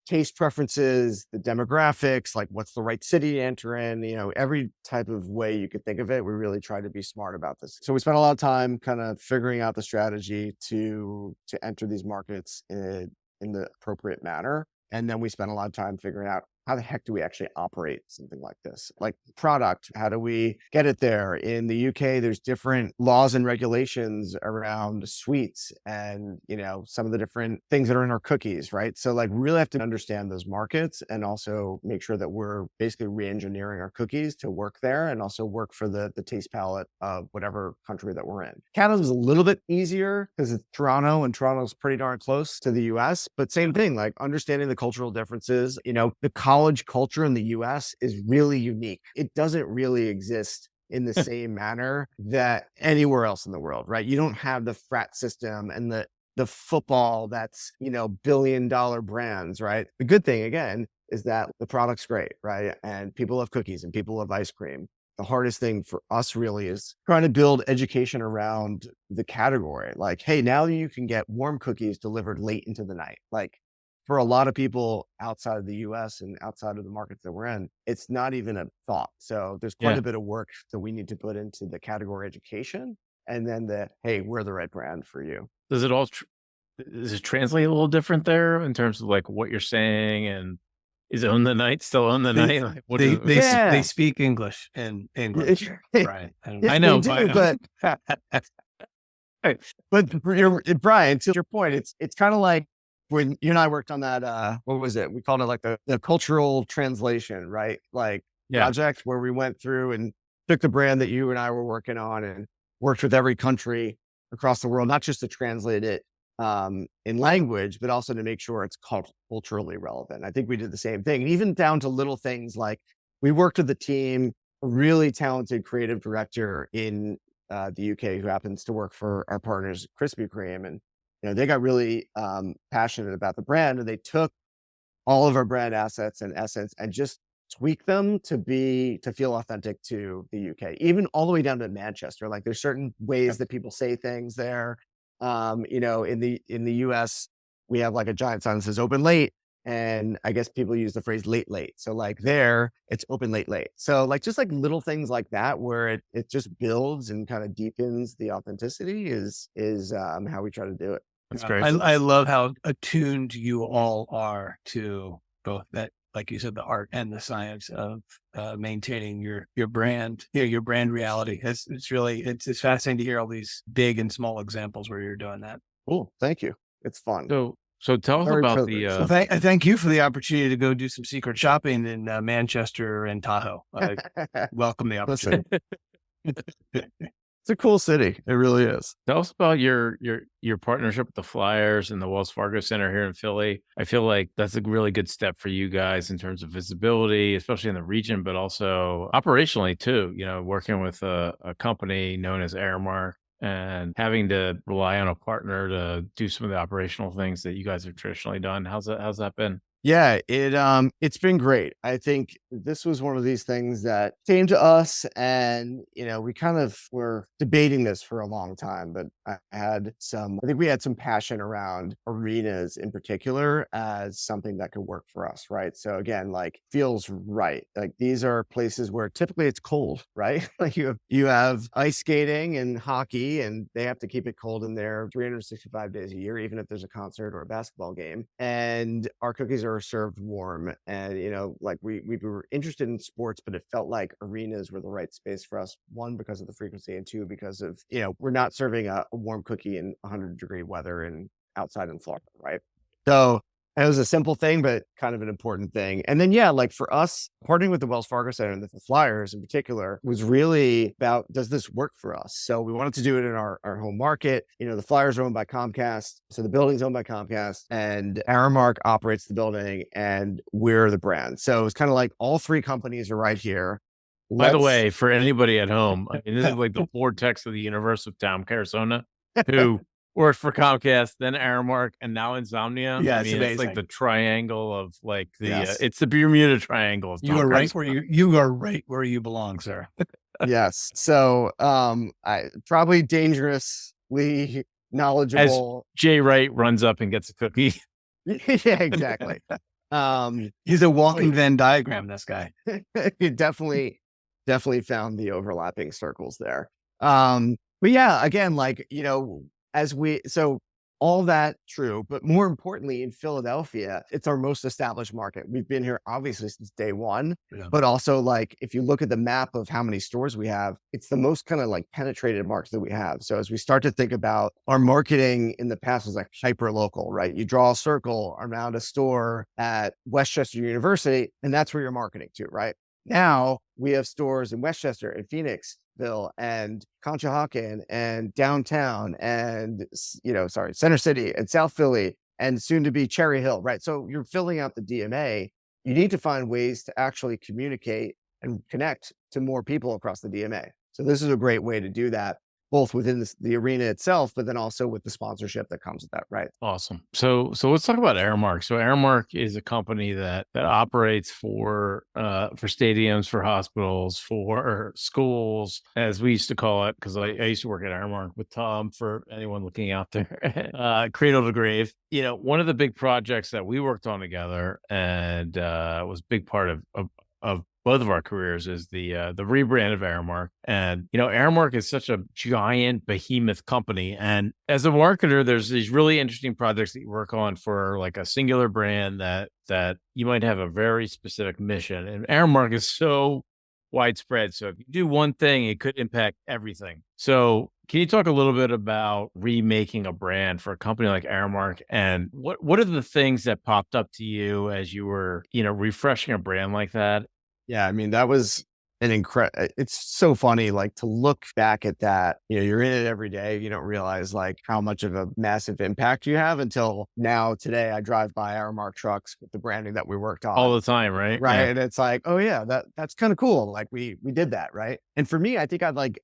S3: taste preferences, the demographics, like what's the right city to enter in, every type of way you could think of it. We really try to be smart about this. So we spent a lot of time kind of figuring out the strategy to enter these markets in the appropriate manner. And then we spent a lot of time figuring out how the heck do we actually operate something like this? Like product, how do we get it there? In the UK, there's different laws and regulations around sweets and, some of the different things that are in our cookies, right? So like really have to understand those markets and also make sure that we're basically re-engineering our cookies to work there and also work for the taste palette of whatever country that we're in. Canada's a little bit easier because it's Toronto, and Toronto's pretty darn close to the US, but same thing, like understanding the cultural differences. The college culture in the US is really unique. It doesn't really exist in the same manner that anywhere else in the world, right? You don't have the frat system and the football that's, billion-dollar brands, right? The good thing, again, is that the product's great, right? And people love cookies and people love ice cream. The hardest thing for us really is trying to build education around the category. Like, hey, now you can get warm cookies delivered late into the night. Like, for a lot of people outside of the US and outside of the markets that we're in, it's not even a thought. So there's quite
S1: Yeah.
S3: a bit of work that we need to put into the category education, and then hey, we're the right brand for you.
S1: Does it all does it translate a little different there in terms of like what you're saying, and is own the night still own the
S2: They
S1: night? Like, what is it?
S2: they
S3: Yeah.
S2: speak English in English, right?
S3: Yes,
S1: I know,
S3: they do,
S1: but
S3: but Brian, to your point, it's kind of like when you and I worked on that, what was it? We called it like the cultural translation, right? Like
S1: yeah,
S3: project where we went through and took the brand that you and I were working on and worked with every country across the world, not just to translate it in language, but also to make sure it's culturally relevant. I think we did the same thing, and even down to little things like we worked with the team, a really talented creative director in the UK who happens to work for our partners, Krispy Kreme. And, they got really passionate about the brand, and they took all of our brand assets and essence and just tweak them to feel authentic to the UK, even all the way down to Manchester. Like there's certain ways that people say things there. In the US, we have like a giant sign that says open late. And I guess people use the phrase late, late. So like there, it's open late, late. So like just like little things like that, where it just builds and kind of deepens the authenticity is how we try to do it.
S1: that's
S2: Yeah,
S1: great.
S2: I love how attuned you all are to both that, like you said, the art and the science of maintaining your brand, your brand reality. It's really it's fascinating to hear all these big and small examples where you're doing that.
S3: Cool. Thank you. It's fun.
S1: So tell us
S3: Very
S1: about
S3: privileged.
S2: Well, I thank you for the opportunity to go do some secret shopping in Manchester and Tahoe. I welcome the
S3: Listen,
S2: opportunity.
S3: it's a cool city. It really is.
S1: tell us about your partnership with the Flyers and the Wells Fargo Center here in Philly. I feel like that's a really good step for you guys in terms of visibility, especially in the region, but also operationally too. Working with a company known as Aramark and having to rely on a partner to do some of the operational things that you guys have traditionally done. How's that been?
S3: Yeah, it's been great. I think this was one of these things that came to us, and we kind of were debating this for a long time, but I think we had some passion around arenas in particular as something that could work for us, right? So again, like feels right. Like these are places where typically it's cold, right? Like you have ice skating and hockey, and they have to keep it cold in there 365 days a year, even if there's a concert or a basketball game. And our cookies are served warm, and like we were interested in sports, but it felt like arenas were the right space for us, one because of the frequency, and two because of we're not serving a warm cookie in 100-degree weather and outside in Florida, right? So it was a simple thing, but kind of an important thing. And then, like for us, partnering with the Wells Fargo Center and the Flyers in particular was really about, does this work for us? So we wanted to do it in our home market. The Flyers are owned by Comcast. So the building's owned by Comcast, and Aramark operates the building, and we're the brand. So it's kind of like all three companies are right here.
S1: By the way, for anybody at home, I mean, this is like the vortex of the universe of Tom Carusona, who worked for Comcast, then Aramark, and now Insomnia.
S2: Yeah,
S1: I
S2: it's
S1: mean, it's like
S2: amazing.
S1: the triangle of like the
S3: Yes.
S1: it's the Bermuda Triangle. Of
S2: You
S1: Tom
S2: are right
S1: Carusona.
S2: where you are right where you belong, sir.
S3: Yes. So I probably dangerously knowledgeable.
S1: Jay Wright runs up and gets a cookie.
S3: Yeah, exactly.
S2: He's a walking Venn diagram, this guy.
S3: You definitely found the overlapping circles there. But yeah, again, like, all that true. But more importantly, in Philadelphia, it's our most established market. We've been here obviously since day one, but also like if you look at the map of how many stores we have, it's the most kind of like penetrated market that we have. So as we start to think about our marketing in the past was like hyper local, right? You draw a circle around a store at Westchester University, and that's where you're marketing to, right? Now we have stores in Westchester and Phoenixville and Conshohocken and downtown and, Center City and South Philly and soon to be Cherry Hill, right? So you're filling out the DMA. You need to find ways to actually communicate and connect to more people across the DMA. So this is a great way to do that, both within the arena itself, but then also with the sponsorship that comes with that, right?
S1: Awesome. So let's talk about Aramark. So Aramark is a company that operates for stadiums, for hospitals, for schools, as we used to call it, because I used to work at Aramark with Tom, for anyone looking out there, cradle to grave. One of the big projects that we worked on together and was a big part of both of our careers is the rebrand of Aramark. And, Aramark is such a giant behemoth company. And as a marketer, there's these really interesting projects that you work on for like a singular brand that you might have a very specific mission. And Aramark is so widespread. So if you do one thing, it could impact everything. So can you talk a little bit about remaking a brand for a company like Aramark, and what are the things that popped up to you as you were, refreshing a brand like that?
S3: Yeah, I mean, that was an incredible, it's so funny, like to look back at that, you're in it every day. You don't realize like how much of a massive impact you have until now. Today, I drive by Aramark trucks with the branding that we worked on
S1: All the time, right?
S3: right.
S1: Yeah.
S3: And it's like, oh yeah, that's kind of cool. Like we did that. Right. And for me, I think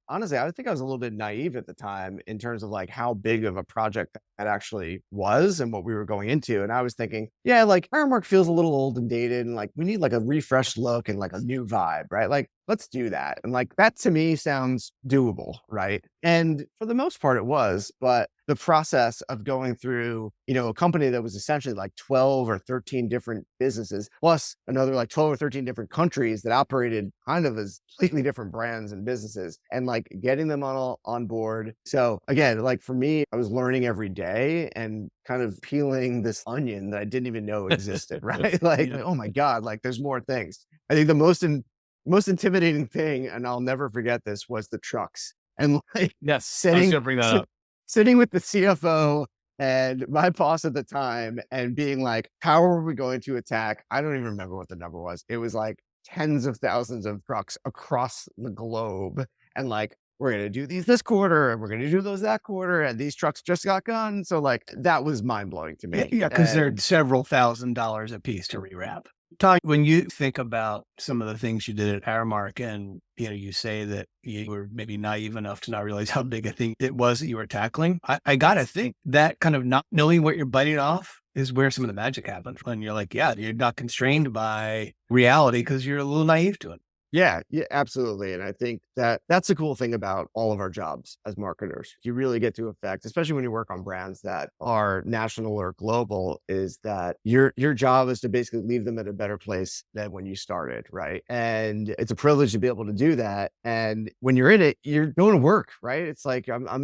S3: honestly, I think I was a little bit naive at the time in terms of like how big of a project that actually was and what we were going into. And I was thinking, yeah, like Aramark feels a little old and dated, and like we need like a refreshed look and like a new vibe, right? Like let's do that. And like that to me sounds doable, right? And for the most part it was, but the process of going through, a company that was essentially like 12 or 13 different businesses, plus another like 12 or 13 different countries that operated kind of as completely different brands and businesses, and like getting them on board. So again, like for me, I was learning every day and kind of peeling this onion that I didn't even know existed, right? Like, oh my God, like there's more things. I think the most intimidating thing, and I'll never forget this, was the trucks. And like
S1: Yes, I was gonna bring that up.
S3: sitting with the CFO and my boss at the time and being like, how are we going to attack? I don't even remember what the number was. It was like tens of thousands of trucks across the globe. And like, we're going to do these this quarter and we're going to do those that quarter. And these trucks just got gone. So like, that was mind blowing to me.
S2: Yeah, because they're several $1,000s a piece to rewrap. Todd, when you think about some of the things you did at Aramark, and you say that you were maybe naive enough to not realize how big a thing it was that you were tackling, I gotta think that kind of not knowing what you're biting off is where some of the magic happens. When you're like, yeah, you're not constrained by reality because you're a little naive to it.
S3: Yeah, absolutely. And I think that's the cool thing about all of our jobs as marketers. You really get to affect, especially when you work on brands that are national or global, is that your job is to basically leave them at a better place than when you started, right? And it's a privilege to be able to do that. And when you're in it, you're going to work, right? It's like I'm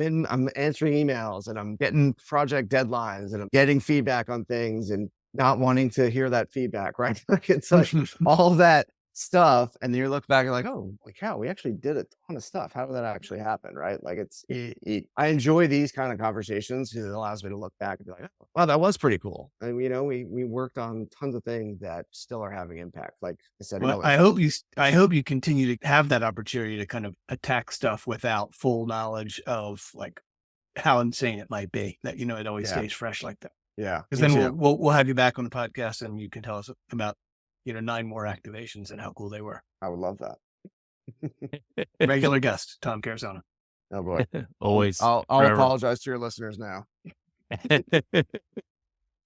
S3: answering emails and I'm getting project deadlines and I'm getting feedback on things and not wanting to hear that feedback, right? Like it's like all that stuff, and then you look back and like, oh, like how we actually did a ton of stuff. How did that actually happen, right? Like I enjoy these kind of conversations because it allows me to look back and be like, oh, wow, that was pretty cool. And we worked on tons of things that still are having impact. Like I said,
S2: Well, I hope you continue to have that opportunity to kind of attack stuff without full knowledge of like how insane it might be. That it always stays fresh like that.
S3: Yeah,
S2: Because then we'll have you back on the podcast and you can tell us about 9 more activations and how cool they were.
S3: I would love that.
S2: Regular guest, Tom Carusona.
S3: Oh boy,
S1: Always.
S3: I'll apologize to your listeners now.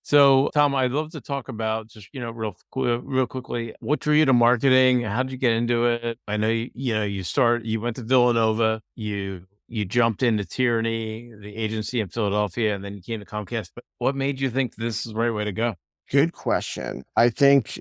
S1: So, Tom, I'd love to talk about just, real quickly, what drew you to marketing? How did you get into it? I know, you went to Villanova, you jumped into Tyranny, the agency in Philadelphia, and then you came to Comcast. But what made you think this is the right way to go?
S3: Good question. I think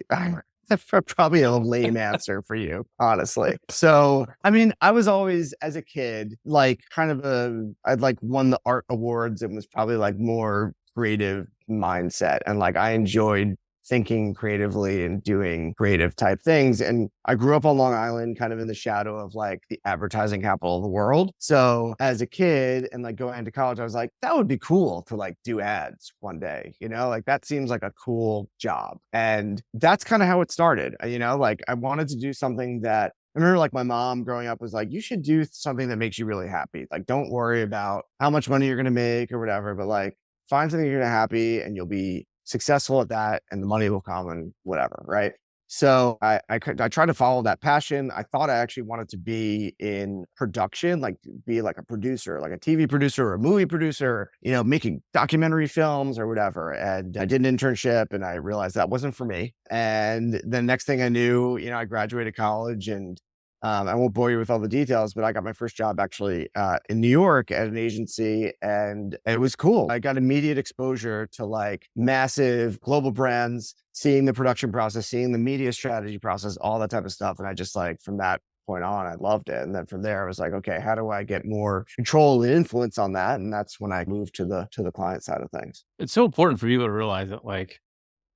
S3: Probably a lame answer for you, honestly. So, I mean, I was always, as a kid, like I'd like won the art awards and was probably like more creative mindset. And like I enjoyed thinking creatively and doing creative type things. And I grew up on Long Island, kind of in the shadow of like the advertising capital of the world. So as a kid and like going into college, I was like, that would be cool to like do ads one day, like that seems like a cool job. And that's kind of how it started. Like I wanted to do something that I remember like my mom growing up was like, you should do something that makes you really happy. Like, don't worry about how much money you're going to make or whatever, but like find something you're going to happy and you'll be successful at that and the money will come and whatever. Right. So I tried to follow that passion. I thought I actually wanted to be in production, like be like a producer, like a TV producer or a movie producer, making documentary films or whatever. And I did an internship and I realized that wasn't for me. And the next thing I knew, I graduated college and I won't bore you with all the details, but I got my first job actually in New York at an agency and it was cool. I got immediate exposure to like massive global brands, seeing the production process, seeing the media strategy process, all that type of stuff. And I just like, from that point on, I loved it. And then from there, I was like, okay, how do I get more control and influence on that? And that's when I moved to the client side of things.
S1: It's so important for people to realize that like,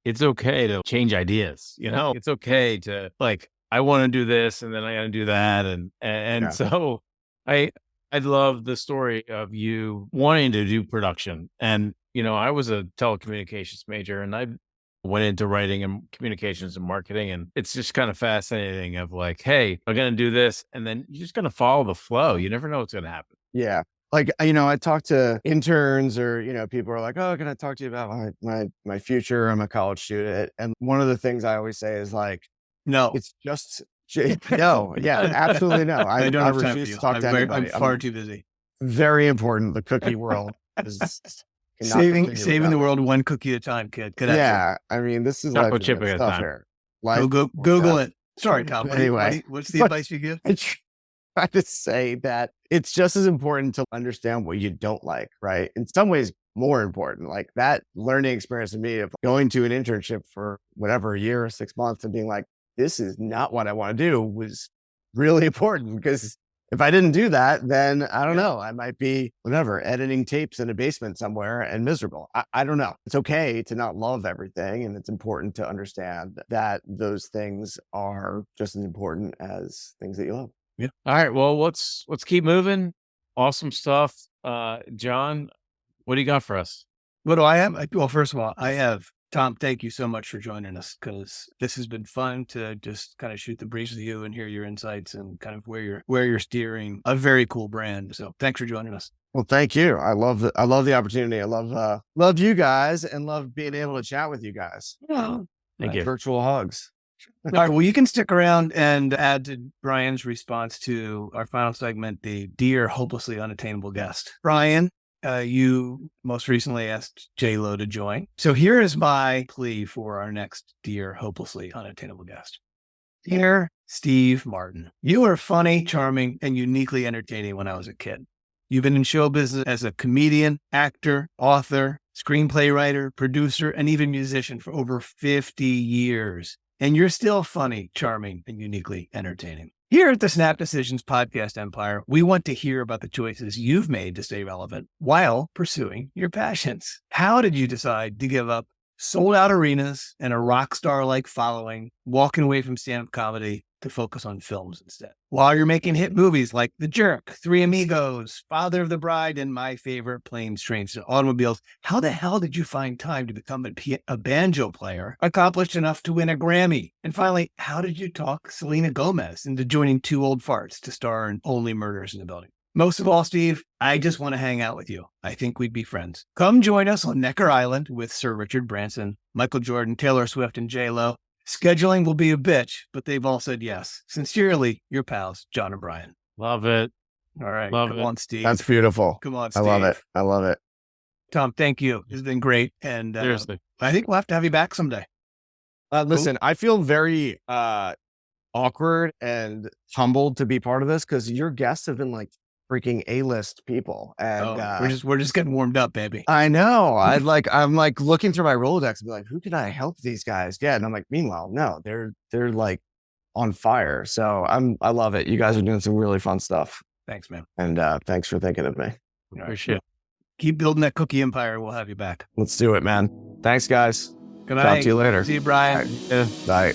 S1: it's okay to change ideas, it's okay to like, I want to do this and then I got to do that. And
S3: Yeah.
S1: so I love the story of you wanting to do production. And, I was a telecommunications major and I went into writing and communications and marketing. And it's just kind of fascinating of like, hey, I'm going to do this. And then you're just going to follow the flow. You never know what's going to happen.
S3: Yeah. Like, I talk to interns or, people are like, oh, can I talk to you about my future? I'm a college student. And one of the things I always say is like,
S2: No,
S3: it's just, no. Yeah, absolutely no.
S2: I don't have time for
S3: refuse
S2: you.
S3: to talk to anybody.
S2: I'm far too busy.
S3: Very important. The cookie world is cannot
S2: Saving
S3: continue
S2: the
S3: without it.
S2: world one cookie at a time, kid. Good
S3: Yeah. I mean, this is
S1: Chocolate
S3: life
S1: chip
S3: and
S1: at a
S3: stuff
S1: time.
S3: here. Life,
S2: Google it. Sorry, Tom.
S3: Anyway.
S2: What's the advice you give?
S3: I try to say that it's just as important to understand what you don't like, right? In some ways, more important. Like that learning experience to me of going to an internship for whatever, a year or 6 months and being like, this is not what I want to do was really important because if I didn't do that, then I don't know, I might be whatever, editing tapes in a basement somewhere and miserable. I don't know. It's okay to not love everything. And it's important to understand that those things are just as important as things that you love.
S1: Yeah. All right. Well, let's keep moving. Awesome stuff. John, what do you got for us?
S2: What do I have? Well, first of all, I have Tom. Thank you so much for joining us because this has been fun to just kind of shoot the breeze with you and hear your insights and kind of where you're steering a very cool brand. So thanks for joining us.
S3: Well, thank you. I love the opportunity. I love you guys and love being able to chat with you guys.
S1: Thank you.
S3: Virtual hugs.
S2: All right. Well, you can stick around and add to Brian's response to our final segment, the Dear Hopelessly Unattainable Guest. Brian, you most recently asked J-Lo to join. So here is my plea for our next Dear Hopelessly Unattainable Guest. Dear Steve Martin, you were funny, charming, and uniquely entertaining when I was a kid. You've been in show business as a comedian, actor, author, screenplay writer, producer, and even musician for over 50 years. And you're still funny, charming, and uniquely entertaining. Here at the Snap Decisions Podcast Empire, we want to hear about the choices you've made to stay relevant while pursuing your passions. How did you decide to give up sold out arenas and a rock star-like following, walking away from stand-up comedy to focus on films instead? While you're making hit movies like The Jerk, Three Amigos, Father of the Bride, and my favorite, Planes, Trains, and Automobiles, how the hell did you find time to become a banjo player, accomplished enough to win a Grammy? And finally, how did you talk Selena Gomez into joining Two Old Farts to star in Only Murders in the Building? Most of all, Steve, I just want to hang out with you. I think we'd be friends. Come join us on Necker Island with Sir Richard Branson, Michael Jordan, Taylor Swift, and J-Lo. Scheduling will be a bitch, but they've all said yes. Sincerely, your pals, John and Brian.
S1: Love it.
S2: All right.
S1: Come
S2: on, Steve.
S3: That's beautiful.
S2: Come on, Steve.
S3: I love it.
S2: Tom, thank you. This has been great. And
S1: Seriously.
S2: I think we'll have to have you back someday.
S3: Listen, I feel very awkward and humbled to be part of this because your guests have been like freaking A-list people. And
S2: we're just getting warmed up, baby.
S3: I know. I'm like looking through my Rolodex and be like, who can I help these guys get? And I'm like, meanwhile, no, they're like on fire. So I love it. You guys are doing some really fun stuff.
S2: Thanks, man.
S3: And thanks for thinking of me.
S1: Appreciate it.
S2: Keep building that cookie empire. We'll have you back.
S3: Let's do it, man. Thanks, guys.
S2: Good
S3: Talk
S2: night.
S3: to you later.
S2: See you, Brian.
S3: Bye.